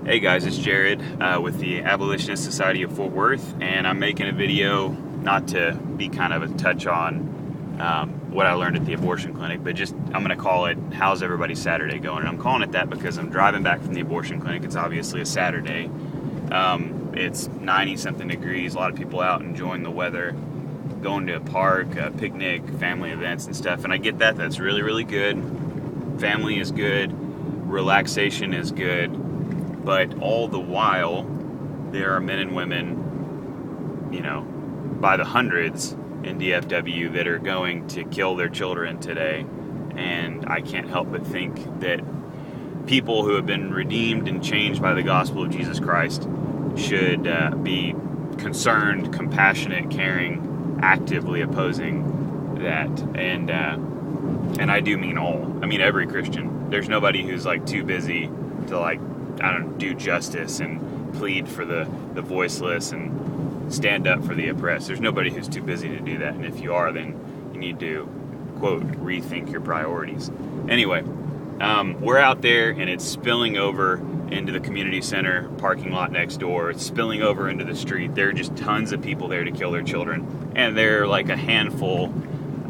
Hey guys, it's Jared with the Abolitionist Society of Fort Worth, and I'm making a video not to be kind of a touch on what I learned at the abortion clinic, but just I'm going to call it, how's everybody's Saturday going? And I'm calling it that because I'm driving back from the abortion clinic. It's obviously a Saturday. It's 90-something degrees, a lot of people out enjoying the weather, going to a park, a picnic, family events and stuff, and I get that. That's really, really good. Family is good. Relaxation is good. But all the while, there are men and women, by the hundreds in DFW that are going to kill their children today. And I can't help but think that people who have been redeemed and changed by the gospel of Jesus Christ should be concerned, compassionate, caring, actively opposing that. And I do mean all. I mean every Christian. There's nobody who's too busy to do justice and plead for the voiceless and stand up for the oppressed. There's nobody who's too busy to do that. And if you are, then you need to, quote, rethink your priorities. Anyway, we're out there and it's spilling over into the community center parking lot next door. It's spilling over into the street. There are just tons of people there to kill their children. And they're like a handful.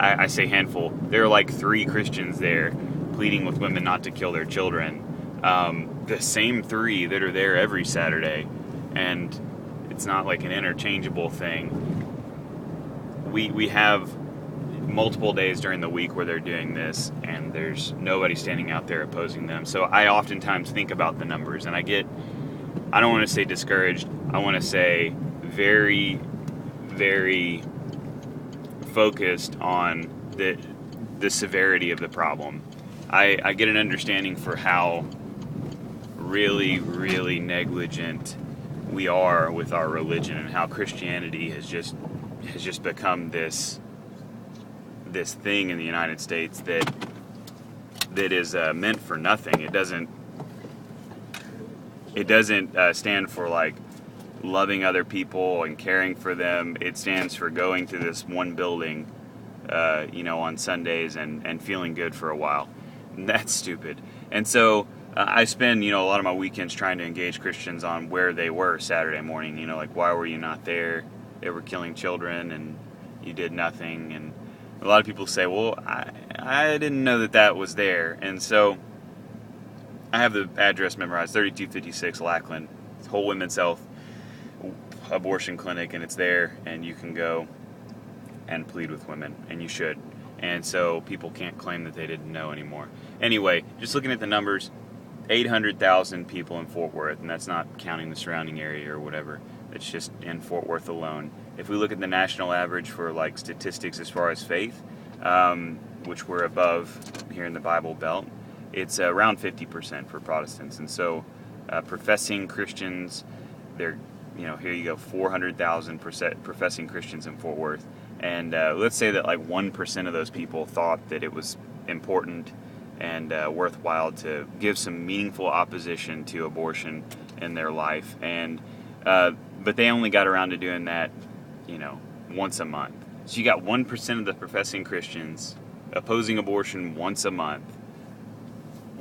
I say handful. There are like 3 Christians there pleading with women not to kill their children. The same 3 that are there every Saturday, and it's not like an interchangeable thing. We have multiple days during the week where they're doing this, and there's nobody standing out there opposing them. So I oftentimes think about the numbers, and I don't want to say discouraged, I want to say very, very focused on the severity of the problem. I get an understanding for how really, really negligent we are with our religion, and how Christianity has just become this thing in the United States that is meant for nothing. It doesn't stand for loving other people and caring for them. It stands for going to this one building, on Sundays and feeling good for a while. And that's stupid. And so I spend, a lot of my weekends trying to engage Christians on where they were Saturday morning. Why were you not there? They were killing children and you did nothing. And a lot of people say, well, I didn't know that was there. And so I have the address memorized, 3256 Lackland. It's Whole Women's Health Abortion Clinic, and it's there, and you can go and plead with women, and you should. And so people can't claim that they didn't know anymore. Anyway, just looking at the numbers, 800,000 people in Fort Worth, and that's not counting the surrounding area or whatever. It's just in Fort Worth alone. If we look at the national average for statistics as far as faith, which we're above here in the Bible Belt, it's around 50% for Protestants. And so professing Christians, here you go, 400,000 professing Christians in Fort Worth. And let's say that 1% of those people thought that it was important and worthwhile to give some meaningful opposition to abortion in their life. And but they only got around to doing that, once a month. So you got 1% of the professing Christians opposing abortion once a month.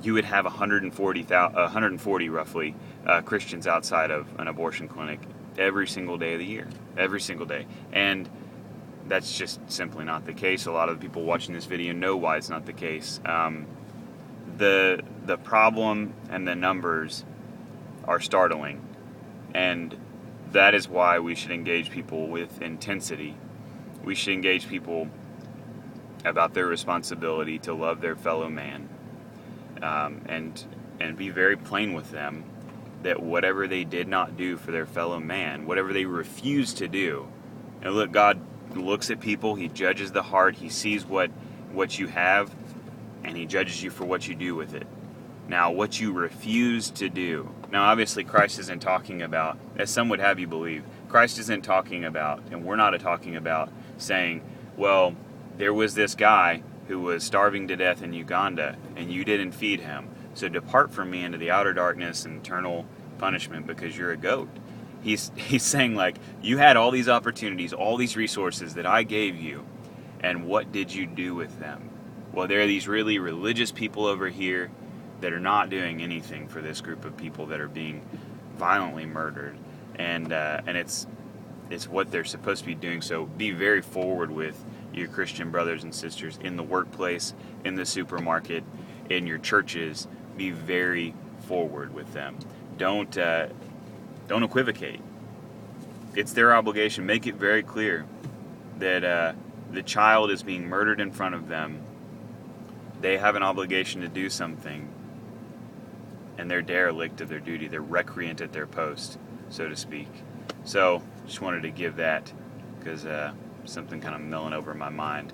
You would have 140 roughly Christians outside of an abortion clinic every single day of the year, every single day. And that's just simply not the case. A lot of the people watching this video know why it's not the case. The problem and the numbers are startling, and that is why we should engage people with intensity. We should engage people about their responsibility to love their fellow man, and be very plain with them that whatever they did not do for their fellow man, whatever they refused to do, and look, God looks at people, He judges the heart, He sees what you have, and He judges you for what you do with it. Now, what you refuse to do. Now, obviously, Christ isn't talking about, as some would have you believe, Christ isn't talking about, and we're not talking about saying, well, there was this guy who was starving to death in Uganda, and you didn't feed him. So depart from me into the outer darkness and eternal punishment because you're a goat. He's saying you had all these opportunities, all these resources that I gave you, and what did you do with them? Well, there are these really religious people over here that are not doing anything for this group of people that are being violently murdered, and it's what they're supposed to be doing. So be very forward with your Christian brothers and sisters in the workplace, in the supermarket, in your churches. Be very forward with them. Don't equivocate. It's their obligation. Make it very clear that the child is being murdered in front of them. They have an obligation to do something, and they're derelict of their duty. They're recreant at their post, so to speak. So just wanted to give that, because something kind of milling over my mind.